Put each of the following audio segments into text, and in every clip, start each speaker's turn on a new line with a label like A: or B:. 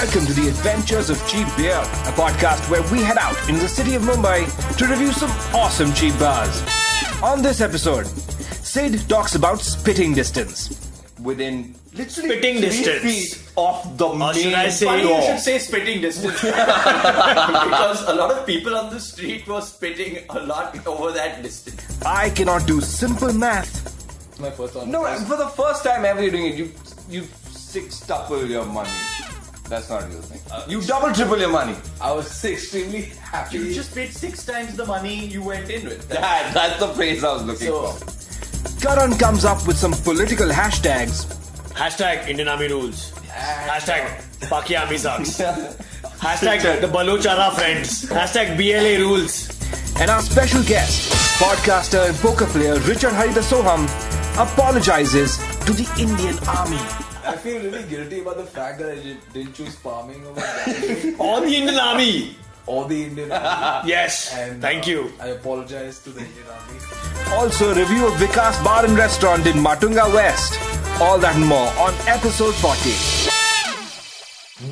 A: welcome to the Adventures of Cheap Beer, a podcast where we head out in the city of Mumbai to review some awesome cheap bars. On this episode, Sid talks about spitting distance. Within literally
B: spitting
A: 3
B: distance
A: feet of the main
B: should I say
A: door.
C: You should say spitting distance because a lot of people on the street were spitting a lot over that distance.
A: I cannot do simple math.
C: My first one.
A: No, for the first time ever you're doing it, you six-tuple your money. That's not a real thing. You double-triple your money.
D: I was extremely happy.
C: You just paid 6 times the money you went in with.
A: That's the phrase I was looking for. Karan comes up with some political hashtags.
B: Hashtag Indian Army rules. Hashtag Paki Army sucks. Hashtag the Balochara friends. Hashtag BLA rules.
A: And our special guest, podcaster and poker player Richard Haridasoham, apologizes to the Indian Army.
D: I feel really guilty about the fact that I didn't choose farming over gambling
B: Or the Indian Army.
D: or the Indian Army.
B: Yes.
D: And,
B: Thank you.
D: I apologize to the Indian Army.
A: Also a review of Vikas Bar and Restaurant in Matunga West. All that and more on episode 40.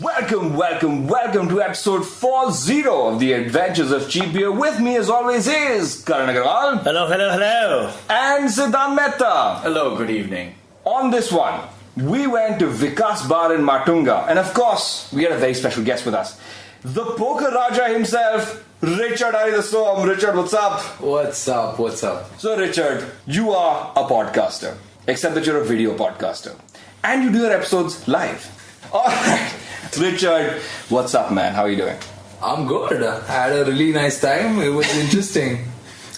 A: Welcome to episode 40 of the Adventures of Cheap Beer. With me as always is Karan Agarwal
B: Hello.
A: and Siddhant Mehta.
C: Hello, good evening.
A: On this one, we went to Vikas Bar in Matunga, and of course, we had a very special guest with us. The Poker Raja himself, Richard Haridasoham. Richard, what's up?
D: What's up?
A: So, Richard, you are a podcaster, except that you're a video podcaster, and you do your episodes live. Alright, Richard, what's up, man? How are you doing?
D: I'm good. I had a really nice time. It was interesting.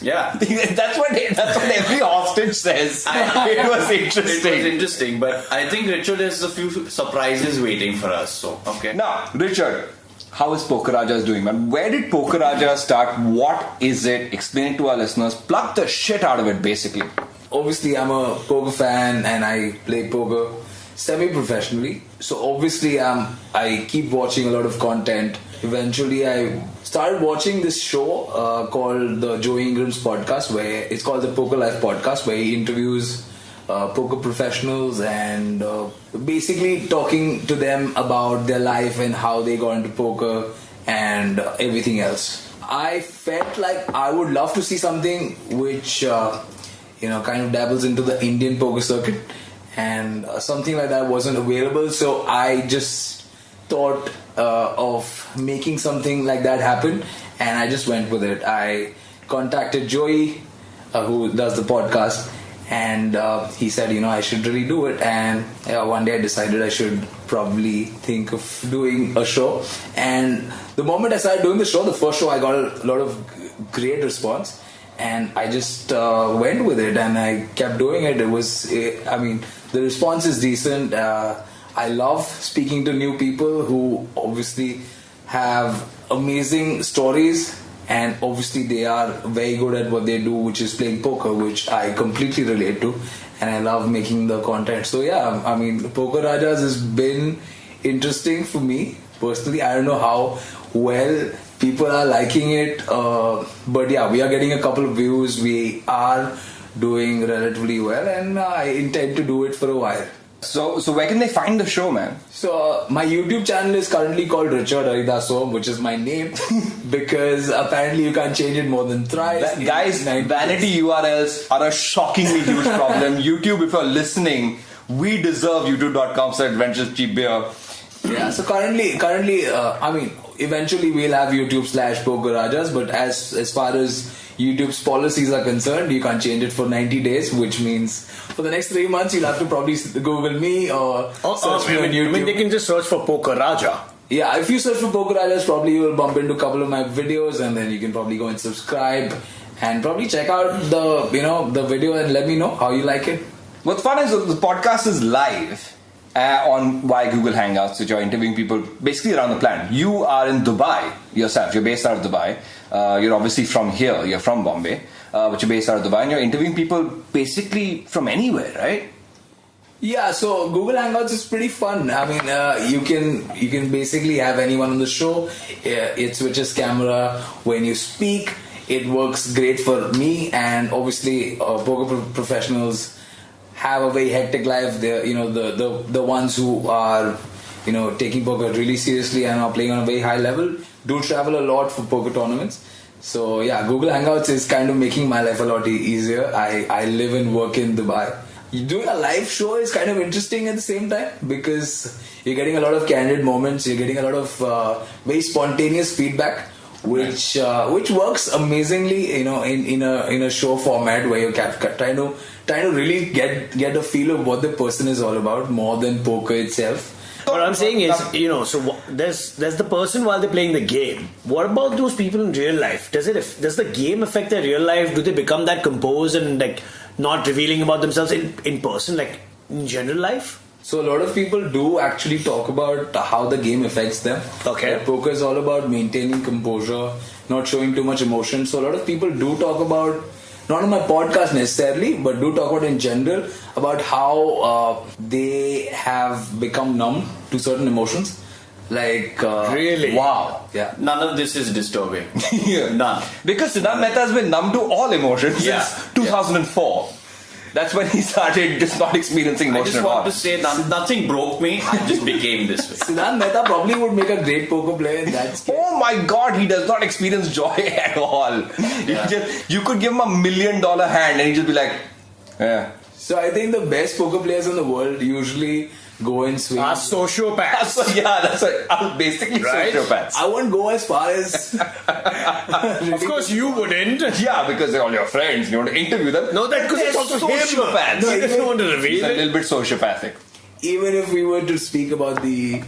C: Yeah.
A: that's what every hostage says. It was interesting.
C: It was interesting, but I think Richard has a few surprises waiting for us. So, okay.
A: Now, Richard, how is Poker Raja doing, man? Where did Poker Raja start? What is it? Explain it to our listeners. Plug the shit out of it, basically.
D: Obviously, I'm a poker fan and I play poker semi-professionally. So obviously, I keep watching a lot of content. Eventually, I started watching this show called the Joey Ingram's podcast, where it's called the Poker Life Podcast, where he interviews poker professionals and basically talking to them about their life and how they got into poker and everything else. I felt like I would love to see something which kind of dabbles into the Indian poker circuit, and something like that wasn't available, so I just thought of making something like that happen, and I just went with it. I contacted Joey, who does the podcast, and he said, I should really do it. And one day I decided I should probably think of doing a show. And the moment I started doing the show, the first show, I got a lot of great response. And I just went with it, and I kept doing it. The response is decent. I love speaking to new people who obviously have amazing stories, and obviously they are very good at what they do, which is playing poker, which I completely relate to, and I love making the content. So Poker Rajas has been interesting for me personally. I don't know how well people are liking it, but yeah, we are getting a couple of views. We are doing relatively well, and I intend to do it for a while.
A: So where can they find the show, man?
D: So my YouTube channel is currently called Richard Haridasoham, which is my name, because apparently you can't change it more than thrice.
A: Guys, vanity URLs are a shockingly huge problem. YouTube, if you're listening, we deserve youtube.com/adventurescheapbeer.
D: Yeah, so currently, eventually we'll have YouTube/Poker Rajas, but as far as YouTube's policies are concerned, you can't change it for 90 days, which means for the next 3 months you'll have to probably Google me or search me on YouTube.
B: They can just search for Poker Raja.
D: Yeah, if you search for Poker Rajas, probably you will bump into a couple of my videos, and then you can probably go and subscribe and probably check out the video and let me know how you like it.
A: What's fun is the podcast is live on Google Hangouts, which are interviewing people basically around the planet. You are in Dubai yourself. You're based out of Dubai. You're obviously from here. You're from Bombay, but you're based out of Dubai, and you're interviewing people basically from anywhere, right?
D: Yeah, so Google Hangouts is pretty fun. You can basically have anyone on the show. It switches camera when you speak. It works great for me, and obviously poker professionals have a very hectic life. They're the ones who are taking poker really seriously and are playing on a very high level do travel a lot for poker tournaments. So yeah, Google Hangouts is kind of making my life a lot easier. I live and work in Dubai. Doing a live show is kind of interesting at the same time because you're getting a lot of candid moments. You're getting a lot of very spontaneous feedback, which works amazingly. In a show format where you're trying to really get a feel of what the person is all about more than poker itself.
B: What I'm saying is, there's the person while they're playing the game. What about those people in real life? Does the game affect their real life? Do they become that composed and like not revealing about themselves in person, like in general life?
D: So a lot of people do actually talk about how the game affects them.
B: Okay.
D: Poker is all about maintaining composure, not showing too much emotion. So a lot of people do talk about, not on my podcast necessarily, but do talk about in general about how they have become numb to certain emotions. Like
B: Really?
D: Wow. Yeah.
C: None of this is disturbing.
A: Yeah.
C: None.
A: Because Siddharth Mehta has been numb to all emotions
C: Yeah.
A: since 2004. That's when he started just not experiencing
C: I
A: emotion
C: just
A: at all.
C: want to say nothing broke me. I just became this way.
D: Siddharth Mehta probably would make a great poker player in that case.
A: Oh my God, he does not experience joy at all. You could give him $1 million hand and he'd just be like, yeah.
D: So I think the best poker players in the world usually go in swings.
B: Are sociopaths.
A: So yeah, that's right. I'm basically
B: Right?
A: sociopaths.
D: I won't go as far as.
B: Of course, you wouldn't.
A: Yeah, because they're all your friends. You want to interview them.
B: No, that because
A: They're
B: it's also him.
A: sociopaths.
B: He doesn't want to
A: He's
B: reveal
A: a
B: it.
A: little bit sociopathic.
D: Even if we were to speak about the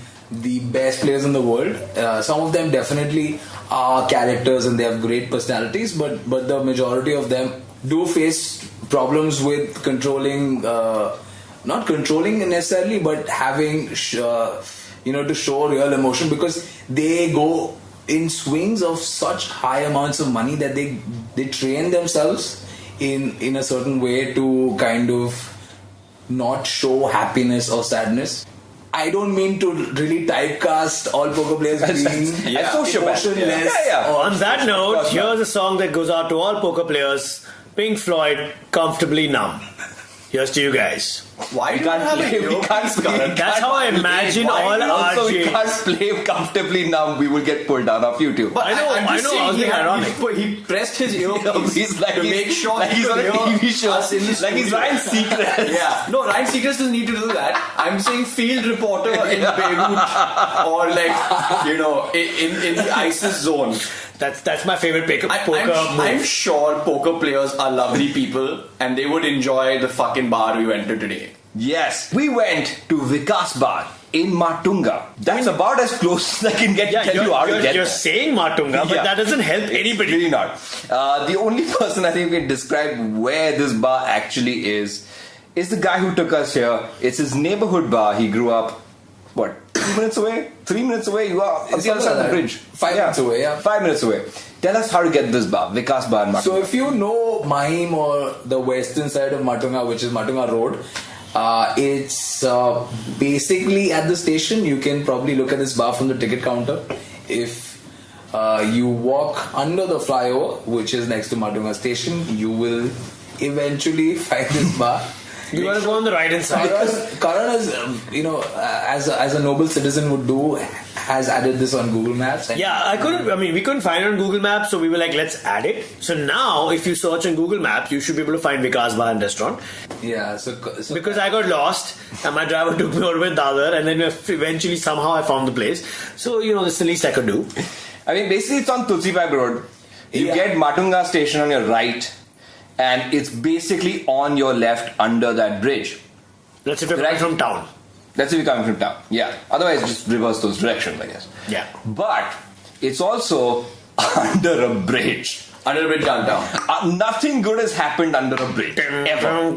D: best players in the world, some of them definitely are characters and they have great personalities, but the majority of them do face problems with controlling, not controlling necessarily, but having to show real emotion because they go in swings of such high amounts of money that they train themselves in a certain way to kind of not show happiness or sadness. I don't mean to really typecast all poker players being
A: Yeah. Sociopath.
D: emotionless.
A: Yeah.
D: or-
B: On that note,
A: course not.
B: here's a song that goes out to all poker players. Pink Floyd, Comfortably Numb. Here's to you guys.
C: Why do you
A: can't
C: have
A: play-
C: a
A: we
C: joke?
A: can't play-
B: That's how I imagine all
A: Also, we
B: RJs.
A: can't play comfortably now. We will get pulled down off YouTube.
C: But
B: I know,
C: I'm just
B: I know,
C: saying
B: I was
C: he
B: being
C: had-
B: ironic.
C: He pressed his earpiece
A: He's like
C: to
A: he's,
C: make sure
A: like he's on a TV show.
C: us in the
A: Like he's
C: studio.
A: Ryan Seacrest.
C: Yeah, no, Ryan Seacrest doesn't need to do that. I'm saying field reporter in Beirut or like in the ISIS zone.
B: That's my favorite poker
C: I'm
B: move.
C: sure poker players are lovely people and they would enjoy the fucking bar we went to today.
A: Yes, we went to Vikas Bar in Matunga. That's about as close as I can get to tell you how to get
B: you're
A: there.
B: saying Matunga, but
A: Yeah.
B: that doesn't help anybody.
A: Really not. The only person I think we can describe where this bar actually is the guy who took us here. It's his neighborhood bar. He grew up, 2 minutes away? 3 minutes away? You are on the other side of the bridge.
D: 5 minutes away, yeah.
A: 5 minutes away. Tell us how to get this bar, Vikas Bar in Matunga.
D: So if you know Mahim or the western side of Matunga, which is Matunga Road, it's basically at the station. You can probably look at this bar from the ticket counter. If you walk under the flyover, which is next to Matunga station, you will eventually find this bar.
B: You gotta go on the right hand side.
D: Karan is, as a noble citizen would do, has added this on Google Maps. And
B: We couldn't find it on Google Maps, so we were like, let's add it. So now, if you search on Google Maps, you should be able to find Vikas Bar and Restaurant.
D: Yeah, so
B: Because I got lost, and my driver took me over with Dadar, and then eventually somehow I found the place. So, that's the least I could do.
A: I mean, basically it's on Tulsi Bag Road. You
D: Yeah.
A: get Matunga station on your right, and it's basically on your left under that bridge.
B: That's if you're coming
A: Right.
B: from town.
A: That's if you're coming from town. Yeah. Otherwise, just reverse those directions, I guess.
B: Yeah.
A: But it's also under a bridge.
C: Under the bridge downtown.
A: Nothing good has happened under a bridge ever.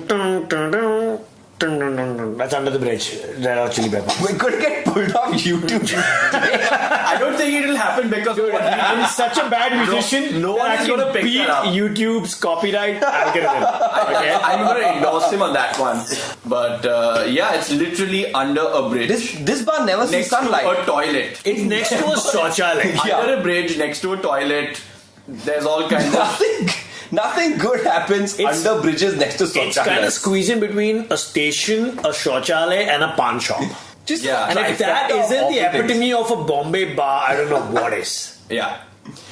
B: That's under the bridge. Red Hot Chili Peppers.
A: We're going to get pulled off YouTube.
C: I don't think it'll happen because
B: I'm such a bad musician.
C: no
B: that
C: one
B: I
C: is
B: can
C: gonna pick
B: beat
C: that up.
B: YouTube's copyright algorithm. Okay?
C: I'm going to endorse him on that one. But it's literally under a bridge.
A: this bar never sees
C: Next
A: sunlight.
C: to a toilet.
B: It's next to a shauchalaya.
A: Yeah.
C: Under a bridge, next to a toilet. There's all kinds of...
A: Nothing good happens under bridges next to
B: It's kind of
A: Sochalas.
B: squeezed in between a station, a shauchalaya, and a pan shop.
A: Just
C: Yeah.
B: And if that
A: trifecta
B: isn't
A: of
B: the
A: things.
B: epitome of a Bombay bar, I don't know what is.
C: Yeah.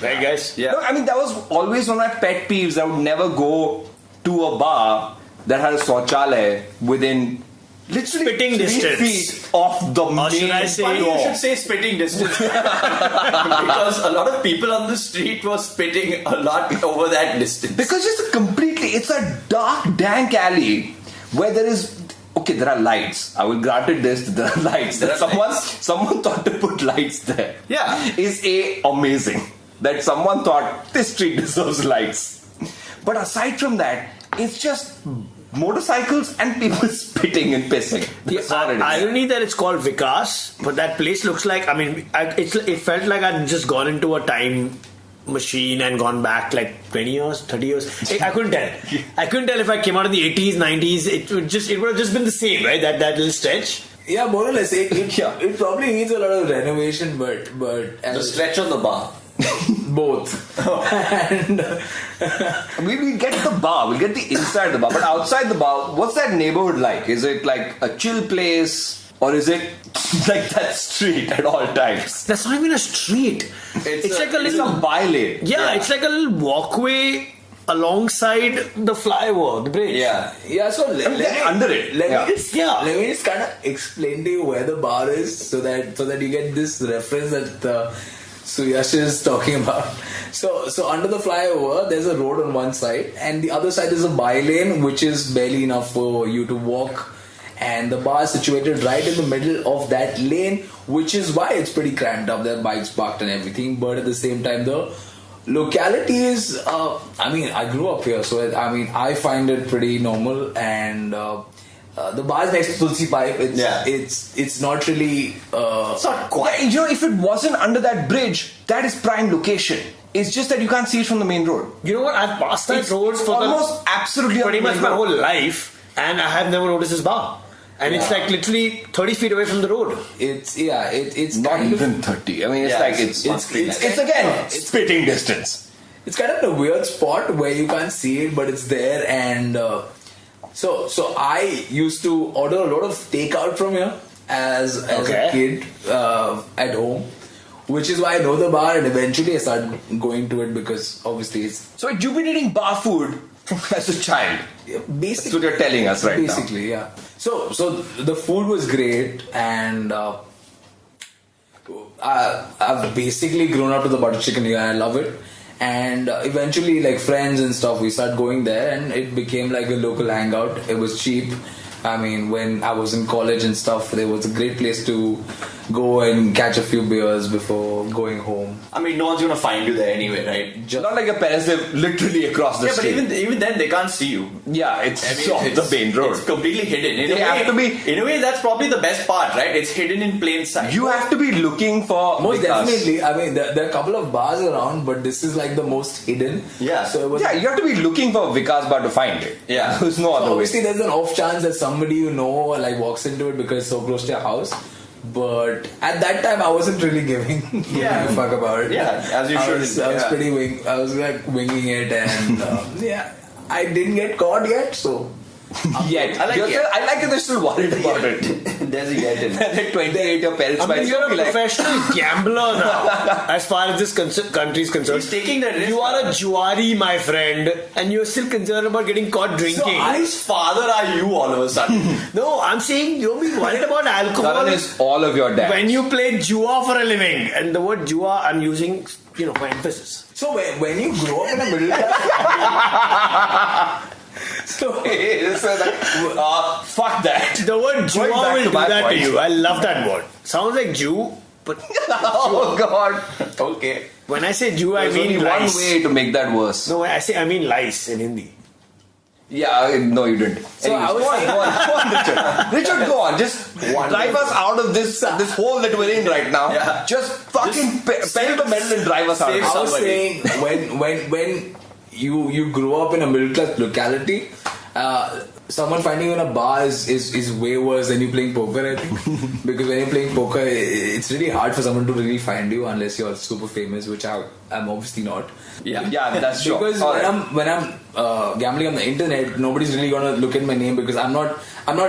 B: Right, guys?
C: Yeah.
A: No, I mean, that was always one of my pet peeves. I would never go to a bar that had a shauchalaya within literally
B: Spitting
A: 3
B: distance.
A: feet of the
B: Or should
A: main
B: I say-
C: Funny you
A: door.
C: should say spitting distance. Because a lot of people on the street were spitting a lot over that distance.
A: Because it's a dark, dank alley where there is. Okay, there are lights. I will grant it this. There are lights.
C: There are
A: Someone thought to put lights there.
C: Yeah.
A: Is amazing that someone thought this street deserves lights. But aside from that, it's just motorcycles and people spitting and pissing. That's all it is.
B: Irony that it's called Vikas, but that place looks like, it felt like I'd just gone into a time machine and gone back like 20 years, 30 years. I couldn't tell. I couldn't tell if I came out in the 80s, 90s. It would have just been the same, right? That little stretch.
D: Yeah, more or less.
A: Yeah.
D: It probably needs a lot of renovation, but
C: The stretch on the bar.
D: both. And
A: We get the bar, we get the inside the bar, but outside the bar, what's that neighborhood like? Is it like a chill place, or is it like that street at all times?
B: That's not even a street. It's like a
A: It's
B: little.
A: a bylane.
B: Yeah, it's like a little walkway alongside the flyover, the bridge.
C: Yeah.
D: yeah, so
A: under it.
D: Let
A: Yeah.
D: me just let me just kind of explain to you where the bar is, so that you get this reference that Suyash is talking about. So under the flyover, there's a road on one side, and the other side is a bylane, which is barely enough for you to walk. And the bar is situated right in the middle of that lane, which is why it's pretty cramped up. There are bikes parked and everything, but at the same time, the locality is. I grew up here, so I find it pretty normal. And the bar is next to Tulsi Pipe. It's not really.
C: It's not quite.
A: You know, if it wasn't under that bridge, that is prime location. It's just that you can't see it from the main road.
B: You know what? I've passed that
A: It's
B: roads for
A: almost absolutely
B: pretty
A: on the
B: much
A: main
B: my
A: road.
B: whole life, and I have never noticed this bar. And it's like literally 30 feet away from the road.
D: It's
A: Not
D: kind of-
A: even 30. I mean, it's
C: Yeah,
A: like
C: it's
A: again spitting distance.
D: It's kind of a weird spot where you can't see it, but it's there. And so I used to order a lot of takeout from here as
B: Okay.
D: a kid at home, which is why I know the bar. And eventually I started going to it because obviously it's
A: So you've been eating bar food as a child. That's
D: basically
A: what you're telling us right now.
D: basically, yeah. So the food was great, and I've basically grown up to the butter chicken here. I love it. And eventually, like friends and stuff, we started going there, and it became like a local hangout. It was cheap. I mean, when I was in college and stuff, there was a great place to go and catch a few beers before going home.
C: I mean, no one's gonna find you there anyway, right?
A: Not like your parents live literally across the
C: Yeah, but
A: street.
C: even then they can't see you.
A: Yeah, it's
C: I mean,
A: off the main road.
C: It's completely hidden.
A: They have to be-
C: In a way, that's probably the best part, right? It's hidden in plain sight.
A: You have to be looking for
D: Most
A: Vikas.
D: definitely. I mean, there are a couple of bars around, but this is like the most hidden.
C: Yeah.
D: So it was
A: Yeah, you have to be looking for Vikas Bar to find it.
C: Yeah.
A: There's no
D: So
A: other way.
D: obviously, there's an off chance that somebody you know like walks into it because it's so close to your house. But at that time, I wasn't really giving
C: Yeah.
D: a fuck about it.
C: Yeah, as you
D: I
C: should.
D: was
C: Yeah.
D: pretty I was like winging it, and yeah, I didn't get caught yet. So
A: Yet.
C: I like
A: You're
C: it.
A: still- I like that they're still worried about it.
C: There's a get in.
A: At 28, your parents
B: I
A: might
B: mean, you're a
A: be like,
B: professional gambler now, as far as this country is concerned.
C: He's taking the risk.
B: You are a Juari, my friend, and you're still concerned about getting caught drinking.
C: Whose father are you all of a sudden?
B: No, I'm saying you'll be worried about alcohol
A: Karan is all of your dad.
B: when you play Jua for a living. And the word Jua I'm using, for emphasis.
D: so when you grow up in a middle class. So
A: fuck that.
B: The word
A: Going
B: Jua
A: back
B: will
A: to
B: do
A: my
B: that
A: point.
B: to you. I love that word. Sounds like Jew, but
A: Oh God.
C: Okay.
B: when I say Jew, I
A: There's only
B: mean
A: one
B: lice.
A: way to make that worse.
B: No, I mean lice in Hindi.
A: Yeah, no, you didn't.
D: So I was
A: go on,
D: saying-
A: go on, Richard. Richard, go on. Just drive us out of this hole that we're in right now.
C: Yeah.
A: Just fucking pedal the metal and drive us out of
C: save
A: it.
D: I was
C: somebody.
D: saying when you grow up in a middle class locality, someone finding you in a bar is way worse than you playing poker, I think. Because when you're playing poker, it's really hard for someone to really find you unless you're super famous, which I'm obviously not.
C: Yeah.
A: Yeah, that's true.
D: Because when I'm gambling on the internet, nobody's really gonna look at my name because I'm not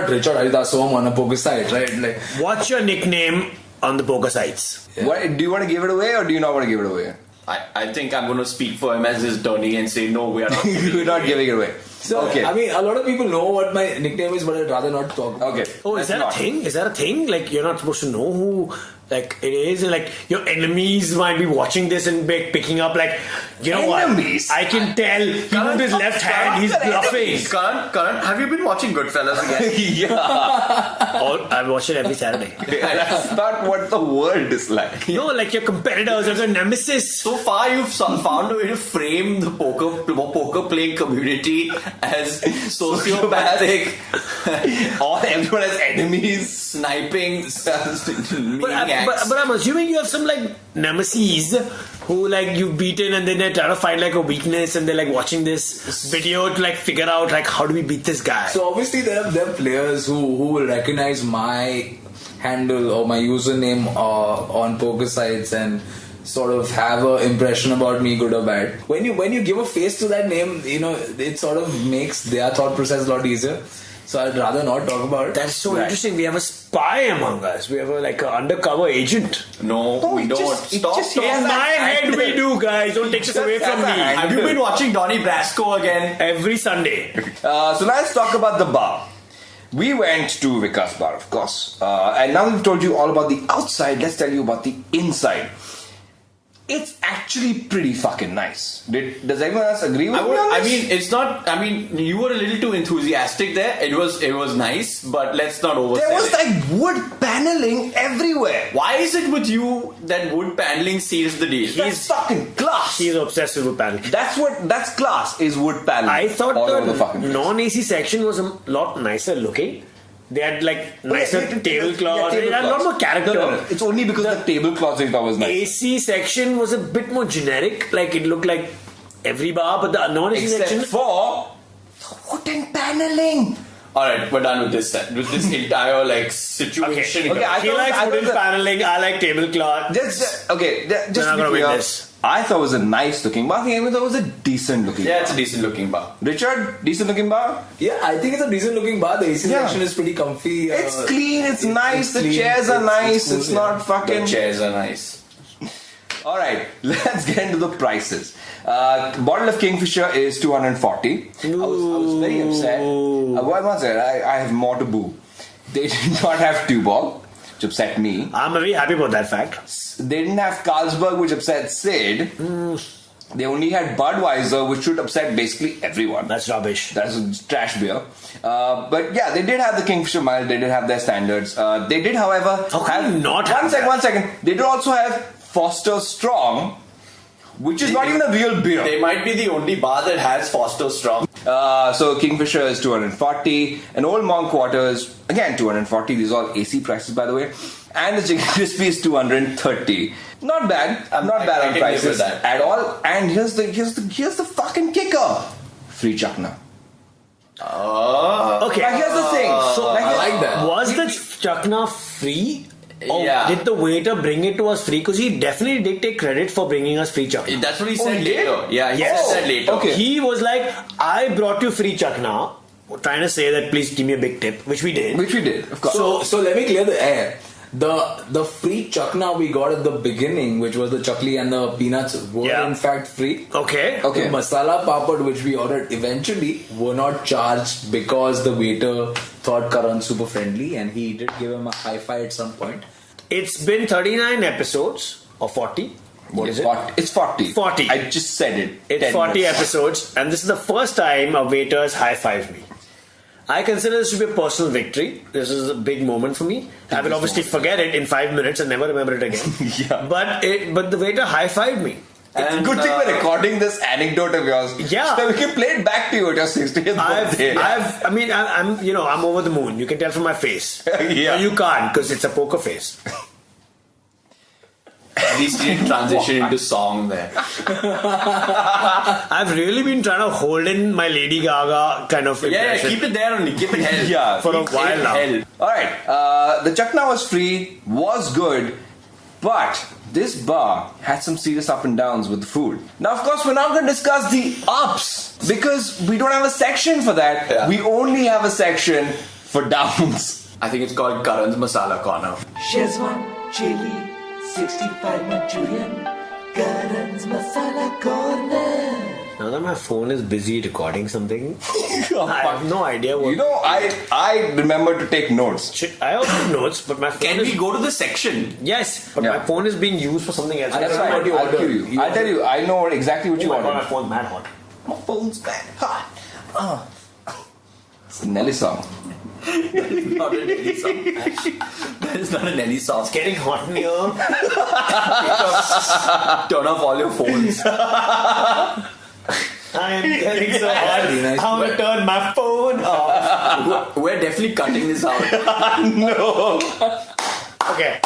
D: Richard Haridasoham on a poker site, right? Like,
B: What's your nickname on the poker sites?
A: What, do you want to give it away or do you not want to give it away?
C: I think I'm going to speak for him as his attorney and say, no, we are not.
A: We're not giving it away.
D: so
A: Okay.
D: I mean, a lot of people know what my nickname is, but I'd rather not talk about
A: Okay.
D: it.
B: Oh, is
A: Let's
B: that
A: not.
B: a thing? Is that a thing? Like, you're not supposed to know who, like, it is? Like, your enemies might be watching this and picking up, like, you know
A: Enemies?
B: what? I can tell he moved his left hand, he's bluffing.
C: Karan, have you been watching Goodfellas again?
A: Yeah.
B: I watch it every Saturday.
A: That's not what the world is like.
B: No, like your competitors, your nemesis.
C: So far, you've found a way to frame the poker playing community as sociopathic,
A: All everyone has enemies.
C: sniping,
B: But I'm assuming you have some like nemesis who like you've beaten and then they try to find like a weakness and they're like watching this video to like figure out like how do we beat this guy.
D: So obviously there are players who will recognize my handle or my username on poker sites and sort of have an impression about me, good or bad. When you give a face to that name, you know, it sort of makes their thought process a lot easier. So I'd rather not talk about it.
B: That's so interesting. We have a spy among us. We have an undercover agent.
C: No, we
A: it
C: don't.
A: just- it
C: Stop.
A: just-
C: Stop.
B: In my head, we do, guys. Don't take this away from me.
C: Have you been watching Donnie Brasco again?
B: Every Sunday.
A: So let's talk about the bar. We went to Vikas Bar, of course. And now we've told you all about the outside. Let's tell you about the inside. It's actually pretty fucking nice. Does everyone else agree with me on
C: I
A: this?
C: mean, it's not. I mean, you were a little too enthusiastic there. It was nice, but let's not oversell
A: there was
C: it.
A: like wood paneling everywhere.
C: Why is it with you that wood paneling seals the deal?
A: That's fucking class.
B: He's obsessed with wood paneling.
A: That's class, is wood paneling.
B: I thought
A: all over the fucking
B: the
A: place.
B: non-AC section was a lot nicer looking. They had like nicer tablecloths. They had a lot more character.
A: No. It's only because the tablecloths I thought was nice.
B: AC section was a bit more generic. Like it looked like every bar, but the non-AC
A: Except
B: section.
A: for the wooden paneling.
C: All right, we're done with this set. With this entire like situation.
A: Okay, I
B: He
A: thought-
B: likes
A: I
B: wooden
A: thought that-
B: paneling. I like tablecloth.
A: Just
B: We're
A: to
B: not
A: be
B: gonna win
A: clear,
B: this.
A: I thought it was a nice looking bar. I think it was a decent looking
C: Yeah,
A: bar.
C: it's a decent looking bar.
A: Richard, decent looking bar?
D: Yeah, I think it's a decent looking bar. The AC
A: Yeah.
D: section is pretty comfy.
A: It's clean, it's nice, the
D: clean,
A: chairs are nice,
D: cool,
A: it's
D: yeah.
A: not fucking...
C: The chairs are nice.
A: Alright, let's get into the prices. Bottle of Kingfisher is 240. I was very upset. What was it? I have more to boo. They did not have two ball, which upset me.
B: I'm very happy about that fact.
A: They didn't have Carlsberg, which upset Sid. They only had Budweiser, which should upset basically everyone.
B: That's rubbish.
A: That's trash beer. But yeah, they did have the Kingfisher Mild. They did have their standards. They did, however,
B: How can you not have
A: One second. They did also have Foster Strong, which is not even a real beer.
C: They might be the only bar that has Foster Strong.
A: So Kingfisher is 240, and Old Monk Water is again 240. These are all AC prices, by the way. And the Chicken Crispy is 230. Not bad. Not bad
C: I
A: on
C: can live
A: prices
C: with that.
A: at all. And here's the fucking kicker: free chutney.
B: Okay.
A: Now here's the thing.
D: I like that.
B: Was the chakna free? Or
C: Yeah.
B: did the waiter bring it to us free? Because he definitely did take credit for bringing us free chakna.
C: That's what he said
A: he did?
C: later. Yeah, he
B: Yes.
C: said that later.
A: Okay.
B: He was like, I brought you free chakna. Trying to say that please give me a big tip, which we did.
A: Which we did, of course.
D: So let me clear the air. The free chakna we got at the beginning, which was the chakli and the peanuts, were
B: Yeah.
D: in fact free.
B: Okay.
A: Okay.
D: The masala papad which we ordered eventually were not charged because the waiter thought Karan super friendly and he did give him a high five at some point.
B: It's been 39 episodes or 40. What is it?
A: It's 40.
B: 40.
A: I just said it.
B: It's
A: 10
B: 40
A: minutes.
B: episodes, and this is the first time a waiter has high-fived me. I consider this to be a personal victory. This is a big moment for me. I will obviously forget it in 5 minutes and never remember it again.
A: Yeah.
B: But the waiter high-fived me.
A: It's a good thing we're recording this anecdote of yours.
B: Yeah.
A: So we can play it back to you at your 60th birthday.
B: I'm over the moon. You can tell from my face.
A: Yeah.
B: No, you can't because it's a poker face.
C: At least he didn't transition into song there.
B: I've really been trying to hold in my Lady Gaga kind of
C: Yeah,
B: impression
C: keep it there only. Keep it held.
A: Yeah.
B: for a
C: Keep
B: while
C: it
B: now.
C: held.
A: Alright, the chakna was free, was good, but this bar had some serious up and downs with the food. Now, of course, we're not going to discuss the ups because we don't have a section for that.
C: Yeah.
A: We only have a section for downs.
C: I think it's called Karan's Masala Corner.
E: Shezwan chili, 65 Manchurian, Karan's Masala Corner.
B: Now that my phone is busy recording something, I have no idea what.
A: You know, I remember to take notes.
B: Shit, I also have notes, but my phone
C: Can
B: is.
C: we go to the section?
B: Yes, but
A: Yeah.
B: my phone is being used for something else.
A: That's
B: I don't know
A: right.
B: what you
A: I'll
B: ordered.
A: give you. I'll tell you. I know exactly what
B: Oh
A: you
B: my god, my
A: ordered.
B: phone's mad hot.
A: My phone's back hot. It's a Nelly song.
C: Not a Nelly song. That is not a Nelly song.
B: It's getting hot in here.
C: Turn off all your phones.
B: I am getting so hot.
D: Really nice.
B: I'm gonna turn my phone off.
C: We're definitely cutting this out.
A: No.
B: Okay.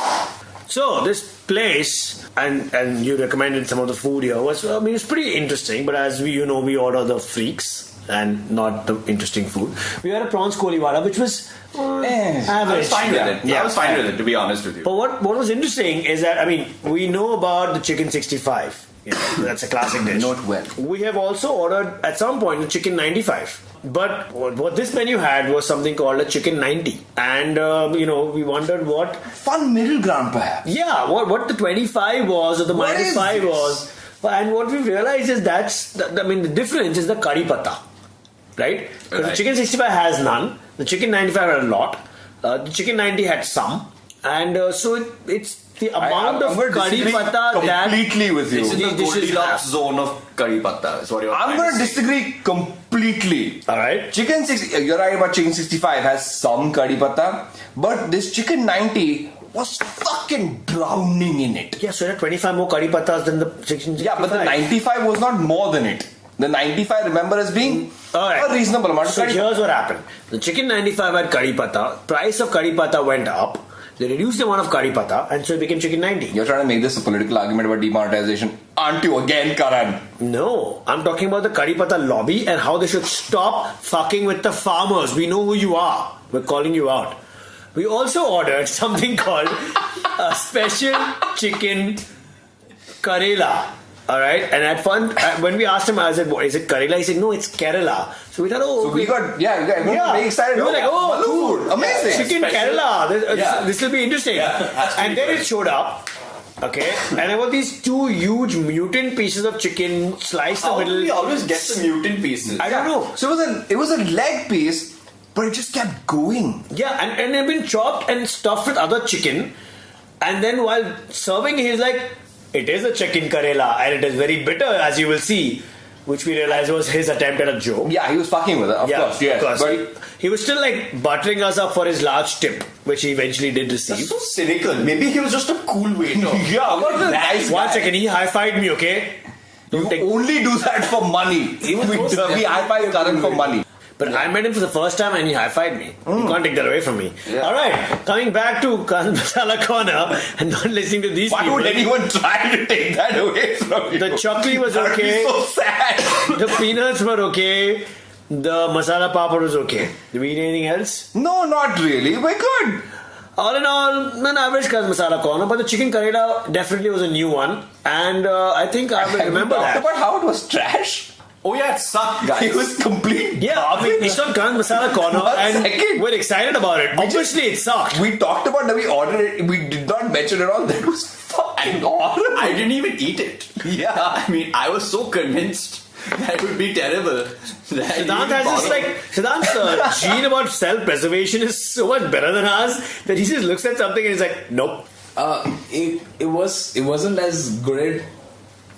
B: So this place, and you recommended some of the food here, was, I mean, it's pretty interesting, but as we order the freaks and not the interesting food. We had a prawns koliwala, which was average.
C: I was fine with it.
B: Yeah.
C: I was fine with it, to be honest with you.
B: But what was interesting is that, I mean, we know about the chicken 65. You know, that's a classic dish.
A: Not well.
B: We have also ordered at some point the chicken 95. But what this menu had was something called a chicken 90. And, we wondered what...
A: Fun middle ground, perhaps.
B: Yeah, what the 25 was or the
A: What
B: minus
A: is
B: 5
A: this?
B: was. And what we realized is the difference is the curry patta. Right? Because the
C: Right.
B: chicken 65 has none. The chicken 95 had a lot. The chicken 90 had some. And so it's the amount
A: I'm
B: of
A: going to
B: curry
A: disagree
B: patta that...
A: completely with you.
C: It's in the
B: These dishes
C: Goldilocks
B: have-
C: zone of curry patta. Is what you're
A: I'm
C: trying
A: going to
C: say.
A: disagree completely.
B: Alright.
A: Chicken 60, you're right about chicken 65 has some curry patta, but this chicken 90 was fucking drowning in it.
B: Yeah, so it had 25 more curry pattas than the chicken 65.
A: Yeah, but the 95 was not more than it. The 95, remember, as being
B: Alright.
A: a reasonable amount of
B: So
A: curry.
B: here's what happened. The chicken 95 had curry patta. Price of curry patta went up. They reduced the amount of curry patta, and so it became chicken 90.
A: You're trying to make this a political argument about demonetization, aren't you again, Karan?
B: No, I'm talking about the curry patta lobby and how they should stop fucking with the farmers. We know who you are. We're calling you out. We also ordered something called a special chicken Karela. Alright, and at fun, when we asked him, I said, what, is it Karela? He said, no, it's Kerala. So we thought, oh,
A: So we got very excited.
B: We were like, oh,
A: Malu
B: cool.
A: food, amazing.
B: Chicken
C: Special.
B: Kerala.
C: Yeah.
B: This will be interesting.
C: has to
B: And
C: be
B: then it
C: good.
B: showed up. Okay, and there were these two huge mutant pieces of chicken sliced
C: How
B: the
C: do
B: middle.
C: we always get the mutant pieces?
B: I don't know.
A: So it was a leg piece, but it just kept going.
B: Yeah, and it had been chopped and stuffed with other chicken. And then while serving, he's like, it is a chicken Karela and it is very bitter, as you will see. Which we realized was his attempt at a joke.
A: Yeah, he was fucking with it, of course. Yes,
B: of course.
A: but
B: He was still like buttering us up for his large tip, which he eventually did
C: That's
B: receive.
C: so cynical. Maybe he was just a cool waiter.
A: Yeah, what a nice
B: One
A: guy.
B: second, he high-fived me, okay?
A: You
B: take-
A: only do that for money.
C: He was
A: we
C: most
A: high five Karan for money.
B: But I met him for the first time and he high-fived me. You can't take that away from me.
C: Yeah.
B: Alright, coming back to Karan Masala Corner and not listening to these
A: Why
B: people.
A: would anyone try to take that away from you?
B: The chutney was
A: That would be
B: okay.
A: so sad.
B: The peanuts were okay. The masala papad was okay. Did we eat anything else?
A: No, not really. We're good.
B: All in all, an average Karan Masala Corner, but the chicken Karela definitely was a new one. And I think I will
A: Have
B: remember
A: we talked
B: that.
A: about how it was trash?
C: Oh yeah, it sucked, guys.
A: It was complete
B: Yeah, I mean, it's on Karan Masala Corner
A: One
B: and
A: second.
B: we're excited about it. Obviously, it sucked.
A: We talked about that we ordered it. We did not mention it all. That was fucking horrible.
C: I didn't even eat it.
A: Yeah.
C: I mean, I was so convinced that it would be terrible.
B: Siddhant has this like Siddhant's gene about self-preservation is so much better than ours that he just looks at something and he's like, nope.
D: It wasn't as good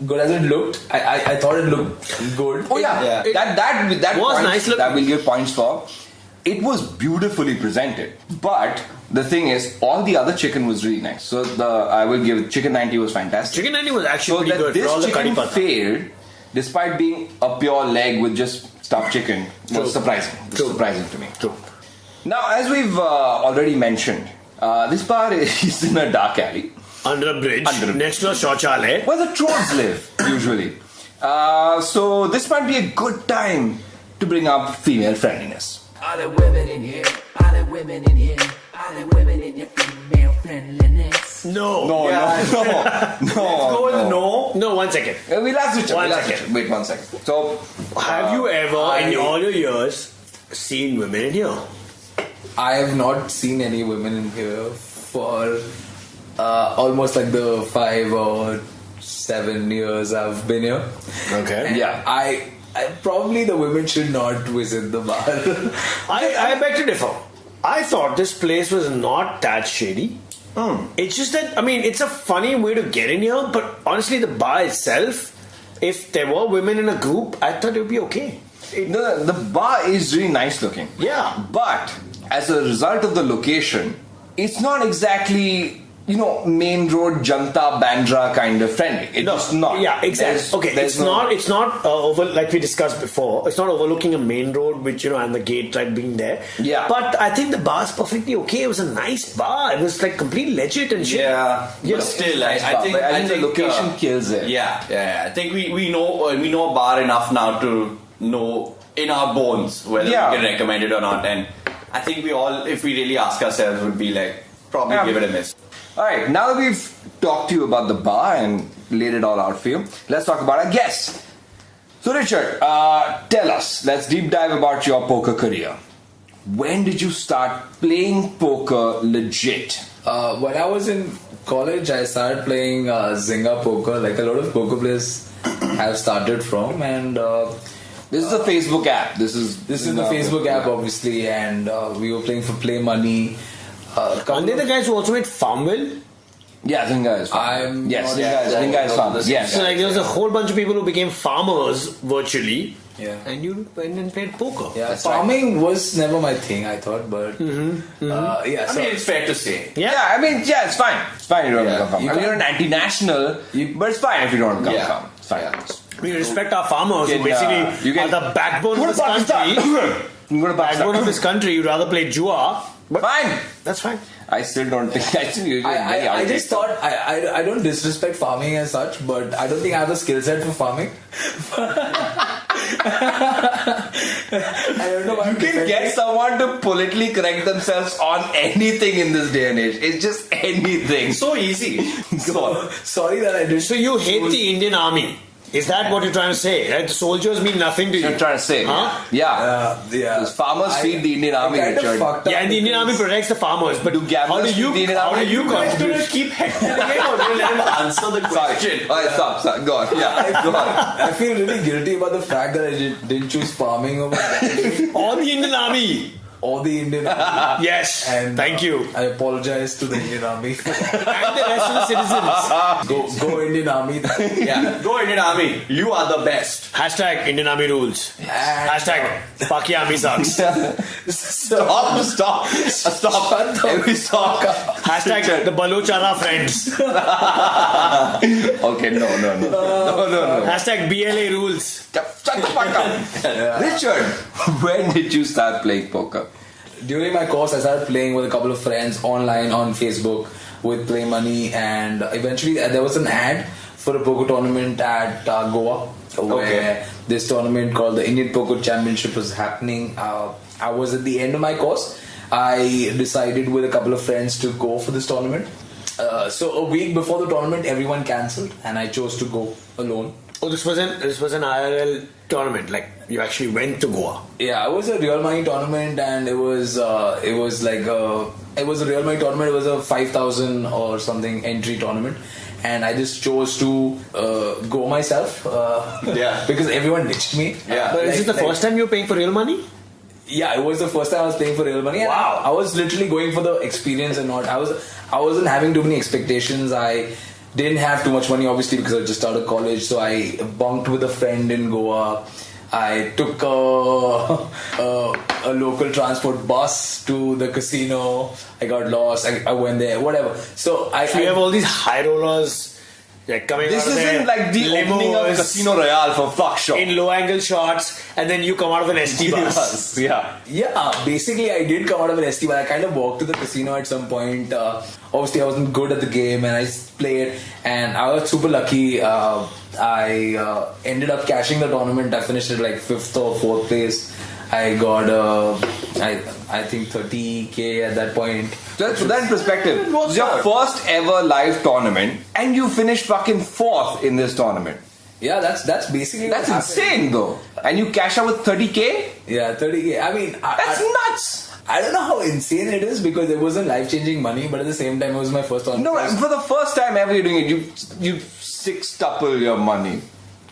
D: as it looked. I thought it looked good.
A: Oh yeah, that
B: was
A: points,
B: nice looking.
A: that we'll give points for. It was beautifully presented, but the thing is, all the other chicken was really nice. So I will give chicken 90 was fantastic.
B: Chicken 90 was actually
A: So
B: pretty
A: that
B: good for
A: this
B: all the curry
A: chicken
B: patta.
A: failed, despite being a pure leg with just stuffed chicken,
B: True.
A: was surprising. It was
B: True.
A: surprising to me.
B: True.
A: Now, as we've already mentioned, this bar is in a dark alley.
B: Under a bridge,
A: Under a
B: next to a shauchalay.
A: where the trolls live, usually. So this might be a good time to bring up female friendliness.
E: Are there women in here? Are there women in here? Are there women in your female friendliness?
B: No.
A: No.
C: Go with no.
B: No, 1 second.
A: We'll ask Richard.
B: One
A: We'll ask
B: second.
A: Richard. Wait 1 second. So,
B: Have you ever, in all your years, seen women in here?
D: I have not seen any women in here for almost like the 5 or 7 years I've been here.
B: Okay.
D: And
A: Yeah.
D: I probably the women should not visit the bar.
B: I beg to differ. I thought this place was not that shady. It's just that, I mean, it's a funny way to get in here, but honestly, the bar itself, if there were women in a group, I thought it would be okay.
A: the bar is really nice looking.
B: Yeah.
A: But as a result of the location, it's not exactly, main road Janta Bandra kind of friendly. It's just not.
B: Yeah, exactly.
A: There's
B: It's not over, like we discussed before. It's not overlooking a main road, which and the gate right being there.
A: Yeah.
B: But I think the bar's perfectly okay. It was a nice bar. It was like complete legit and shit.
A: Yeah.
B: You
C: But
B: know,
C: still, I think
A: the location kills it.
C: Yeah. I think we know a bar enough now to know in our bones whether we can recommend it or not. And I think we all, if we really ask ourselves, would be like probably give it a miss.
A: All right, now that we've talked to you about the bar and laid it all out for you, let's talk about our guest. So, Richard, tell us, let's deep dive about your poker career. When did you start playing poker legit?
D: When I was in college, I started playing Zynga poker, like a lot of poker players have started from, and
A: This is a Facebook app. This is
D: the Facebook app, obviously, and we were playing for Play Money.
B: Aren't they the guys who also made Farmville?
A: Yeah, Zynga is fun.
D: I'm
A: Yes,
D: not
A: Zynga is fun. Yes.
B: So like there was a whole bunch of people who became farmers virtually.
D: Yeah.
B: And you went and played poker.
D: Yeah,
A: That's
D: farming was never my thing, I thought, but yeah.
C: I
D: So
C: mean, it's fair to say.
A: Yeah, I mean, it's fine. It's fine if you don't
C: Yeah.
A: become farmer. I mean, you're an anti-national, but it's fine if you don't become farmer. It's fine.
B: We respect our farmers who
A: You can,
B: basically
A: you can-
B: are the backbone
A: Go
B: of
A: to
B: this country.
A: Pakistan. Go to Pakistan.
B: Backbone of this country. You'd rather play Jua. But
A: Fine.
B: that's fine.
A: I still don't think. I think you're very
D: I just
A: outdated.
D: thought I don't disrespect farming as such, but I don't think I have the skill set for farming. I don't know why
A: You can get someone to politically correct themselves on anything in this day and age. It's just anything.
C: So easy.
A: Go on.
D: Sorry that I did.
B: So you hate the Indian army. Is that what you're trying to say? Right? The soldiers mean nothing to you.
A: You're trying to say,
B: Huh?
A: yeah.
D: Yeah.
A: Because farmers feed the Indian army,
D: I kind of
A: Richard.
D: fucked up
B: Yeah, and the Indian army
D: because-
B: protects the farmers. But
A: Do gamblers feed the Indian
B: how
A: army?
B: do you
C: You guys
B: contribute?
C: gonna keep hectoring him or gonna let him answer the
A: Sorry.
C: question?
A: All right, stop. Go on. Yeah, go on.
D: I feel really guilty about the fact that I didn't choose farming over gambling
B: Or the Indian army.
D: or the Indian army.
B: Yes.
D: And
B: Thank you.
D: I apologize to the Indian army.
B: And the rest of the citizens.
D: Go Indian army.
C: Yeah, go Indian Army. You are the best.
B: Hashtag Indian army rules. Hashtag Paki army sucks.
A: Stop. Every stop.
B: Hashtag the Balochara friends.
A: Okay, no.
B: Hashtag BLA rules.
A: Shut the fuck up. Richard, when did you start playing poker?
D: During my course, I started playing with a couple of friends online on Facebook with Play Money, and eventually there was an ad for a poker tournament at Goa, where this tournament called the Indian Poker Championship was happening. I was at the end of my course. I decided with a couple of friends to go for this tournament. So a week before the tournament, everyone cancelled, and I chose to go alone.
B: Oh, this was an IRL tournament. Like you actually went to Goa.
D: Yeah, it was a real money tournament, and it was a real money tournament. It was a 5,000 or something entry tournament, and I just chose to go myself. Because everyone ditched me.
C: Yeah.
B: But is it the first time you were paying for real money?
D: Yeah, it was the first time I was playing for real money. And
B: Wow.
D: I was literally going for the experience and not. I wasn't having too many expectations. I didn't have too much money, obviously, because I just started college. So I bunked with a friend in Goa. I took a local transport bus to the casino. I got lost. I went there, whatever. So
B: So you have all these high rollers Like coming
A: This
B: out of
A: isn't like the opening of
B: limos,
A: Casino Royale for fuck shop.
B: in low angle shots, and then you come out of an ST bus.
A: Yeah.
D: Yeah, basically I did come out of an ST, but I kind of walked to the casino at some point. Obviously I wasn't good at the game and I played, and I was super lucky. I ended up cashing the tournament. I finished at like 5th or 4th place. I got I think 30k at that point.
A: So put that in perspective. It was your first ever live tournament, and you finished fucking 4th in this tournament.
D: Yeah, that's basically
A: That's
D: what happened.
A: insane though. And you cash out with 30k?
D: Yeah, 30k. I mean,
A: That's nuts.
D: I don't know how insane it is because it wasn't life-changing money, but at the same time, it was my first tournament.
A: No, for the first time ever you're doing it, you six-tuple your money.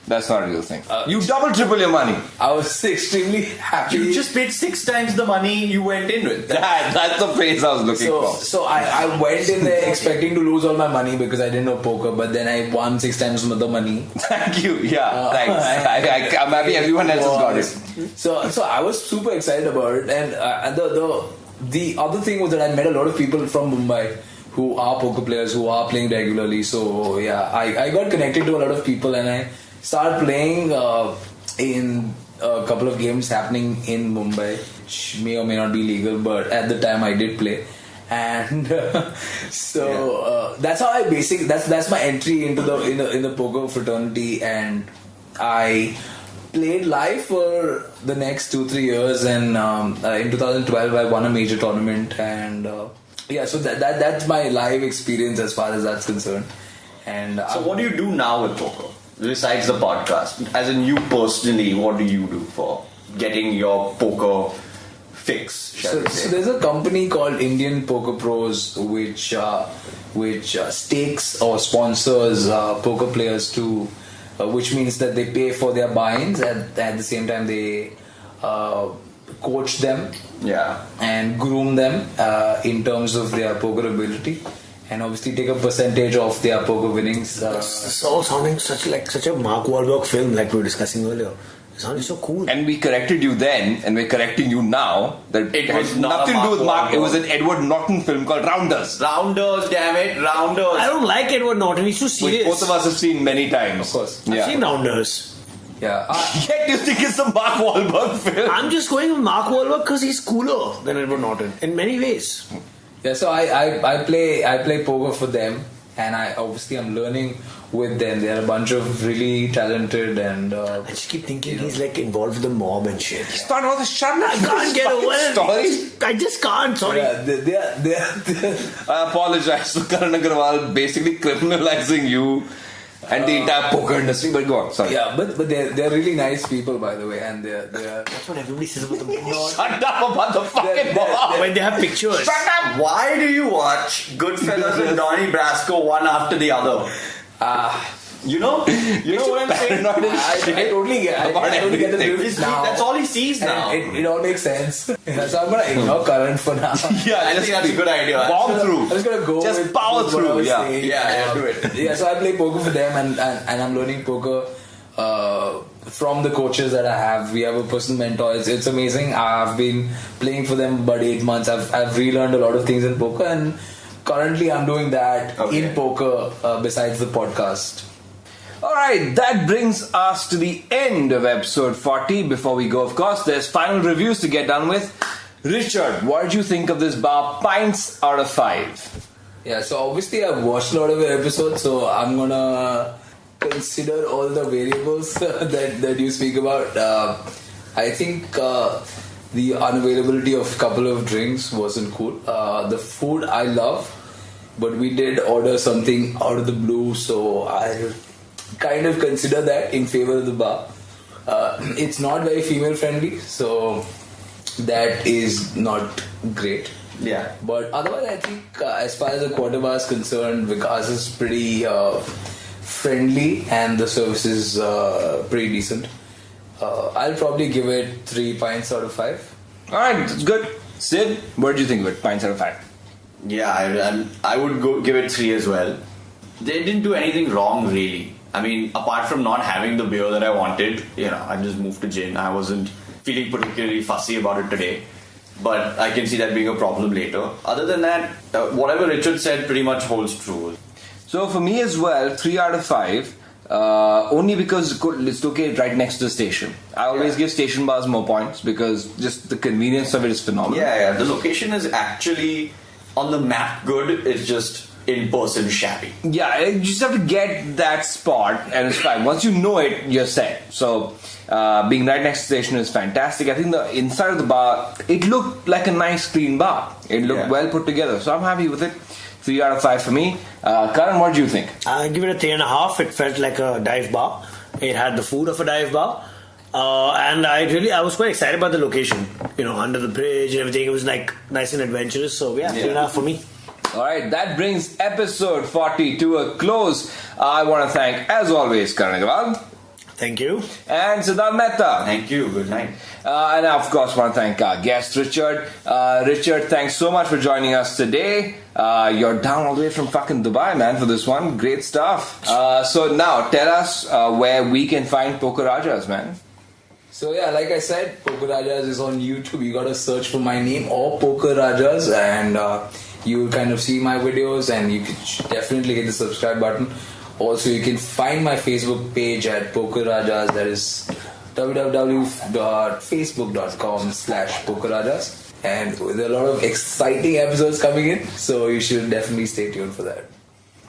A: That's not a real thing. You double, triple your money.
D: I was extremely happy.
C: You just paid 6 times the money you went in with.
A: That's the phrase I was looking for.
D: So I went in there expecting to lose all my money because I didn't know poker, but then I won 6 times the money.
A: Thank you. Yeah, thanks. I'm happy everyone else has got it.
D: So I was super excited about it, and the other thing was that I met a lot of people from Mumbai who are poker players who are playing regularly. So yeah, I got connected to a lot of people, and I started playing in a couple of games happening in Mumbai, which may or may not be legal, but at the time I did play. And that's how I basically that's my entry into the poker fraternity, and I played live for the next 2-3 years, and in 2012 I won a major tournament, and so that's my live experience as far as that's concerned. And
C: So what do you do now with poker? Besides the podcast, as in you personally, what do you do for getting your poker fix?
D: So there's a company called Indian Poker Pros which stakes or sponsors poker players to, which means that they pay for their buy-ins and at the same time they coach them and groom them in terms of their poker ability, and obviously take a percentage of their poker winnings.
B: It's all sounding such a Mark Wahlberg film, like we were discussing earlier. It sounded so cool.
A: And we corrected you then, and we're correcting you now. That
C: It was
A: had
C: not
A: nothing
C: a
A: to do with
C: Mark
A: Mark. It was
C: Wahlberg.
A: an Edward Norton film called Rounders,
C: Rounders, damn it, Rounders.
B: I don't like Edward Norton. He's too
A: which
B: serious.
A: both of us have seen many times.
D: Of course.
B: I've
A: Yeah.
B: seen Rounders.
D: Yeah.
A: Yet you think it's a Mark Wahlberg film?
B: I'm just going with Mark Wahlberg because he's cooler than Edward Norton in many ways.
D: Yeah, so I play poker for them, and I'm learning with them. They're a bunch of really talented and
B: I just keep thinking he's like involved with the mob and shit.
A: It's not all the shut up.
B: I can't get over it.
A: Story.
B: I just can't. Sorry.
D: yeah, they're
A: I apologize for Karan Agarwal basically criminalizing you and the entire poker industry. But go on, sorry.
D: yeah, but they're really nice people, by the way, and they're
B: That's what everybody says about the mob.
A: Shut up about the fucking mob.
B: When they have pictures.
A: Shut up.
C: Why do you watch Goodfellas and Donnie Brasco one after the other? You know what I'm saying?
A: Paranoid as shit
D: I totally get
A: about
D: I totally get the
A: everything.
D: difference now.
C: That's all he sees now.
D: And it all makes sense. Yeah, so I'm gonna ignore Karan for now.
A: Yeah,
C: I think that's a good idea.
A: bomb through.
D: I'm just gonna go
A: Just
D: with
A: power
D: what I
A: through.
D: was
A: Yeah.
D: saying.
C: Yeah, do it.
D: Yeah, so I play poker for them, and I'm learning poker from the coaches that I have. We have a personal mentor. It's amazing. I've been playing for them about 8 months. I've relearned a lot of things in poker, and currently I'm doing that in poker besides the podcast.
A: Alright, that brings us to the end of episode 40. Before we go, of course, there's final reviews to get done with. Richard, what did you think of this bar? Pints out of 5.
D: Yeah, so obviously I've watched a lot of your episodes, so I'm gonna consider all the variables that you speak about. I think the unavailability of a couple of drinks wasn't cool. The food I love, but we did order something out of the blue, so I kind of consider that in favor of the bar. It's not very female friendly, so that is not great.
C: Yeah.
D: But otherwise, I think as far as the quarter bar is concerned, Vikas is pretty friendly and the service is pretty decent. I'll probably give it 3 pints out of 5.
A: Alright, that's good. Sid, what did you think of it? Pints out of 5.
C: Yeah, I would give it 3 as well. They didn't do anything wrong, really. I mean, apart from not having the beer that I wanted, I just moved to gin. I wasn't feeling particularly fussy about it today. But I can see that being a problem later. Other than that, whatever Richard said pretty much holds true.
A: So for me as well, 3 out of 5. Only because it's located right next to the station. I always give station bars more points because just the convenience of it is phenomenal.
C: Yeah. The location is actually on the map good. It's just in person shabby.
A: Yeah, you just have to get that spot and it's fine. Once you know it, you're set. So being right next to the station is fantastic. I think the inside of the bar, it looked like a nice clean bar. It looked well put together. So I'm happy with it. 3 out of 5 for me. Karan, what do you think?
B: I give it a 3.5. It felt like a dive bar. It had the food of a dive bar. And I was quite excited about the location. Under the bridge and everything. It was like nice and adventurous. So 3.5 for me.
A: Alright, that brings episode 40 to a close. I want to thank, as always, Karan Agarwal.
B: Thank you.
A: And Siddharth Mehta.
C: Thank you. Good night.
A: And I, of course, want to thank our guest, Richard. Richard, thanks so much for joining us today. You're down all the way from fucking Dubai, man, for this one. Great stuff. So now, tell us where we can find Poker Rajas, man.
D: So yeah, like I said, Poker Rajas is on YouTube. You gotta search for my name or Poker Rajas and you'll kind of see my videos and you can definitely hit the subscribe button. Also, you can find my Facebook page at Poker Rajas. That is www.facebook.com/PokerRajas. And with a lot of exciting episodes coming in, so you should definitely stay tuned for that.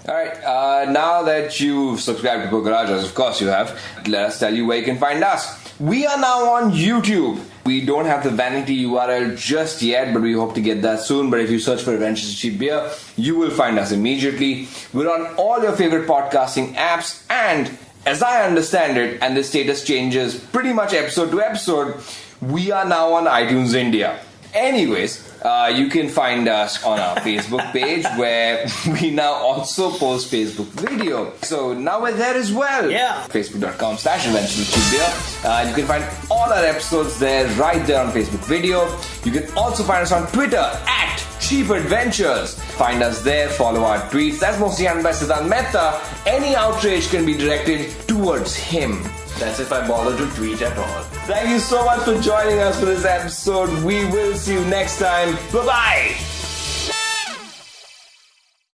A: Alright, now that you've subscribed to Poker Rajas, of course you have, let us tell you where you can find us. We are now on YouTube. We don't have the vanity URL just yet, but we hope to get that soon. But if you search for Adventures Cheap Beer, you will find us immediately. We're on all your favorite podcasting apps, and as I understand it, and the status changes pretty much episode to episode, we are now on iTunes India. Anyways, you can find us on our Facebook page where we now also post Facebook video. So now we're there as well.
B: Yeah.
A: Facebook.com/adventurecheapbeer. You can find all our episodes there, right there on Facebook video. You can also find us on Twitter @CheapAdventures. Find us there, follow our tweets. That's mostly handled by Siddharth Mehta. Any outrage can be directed towards him.
C: That's if I bother to tweet at all.
A: Thank you so much for joining us for this episode. We will see you next time. Bye-bye.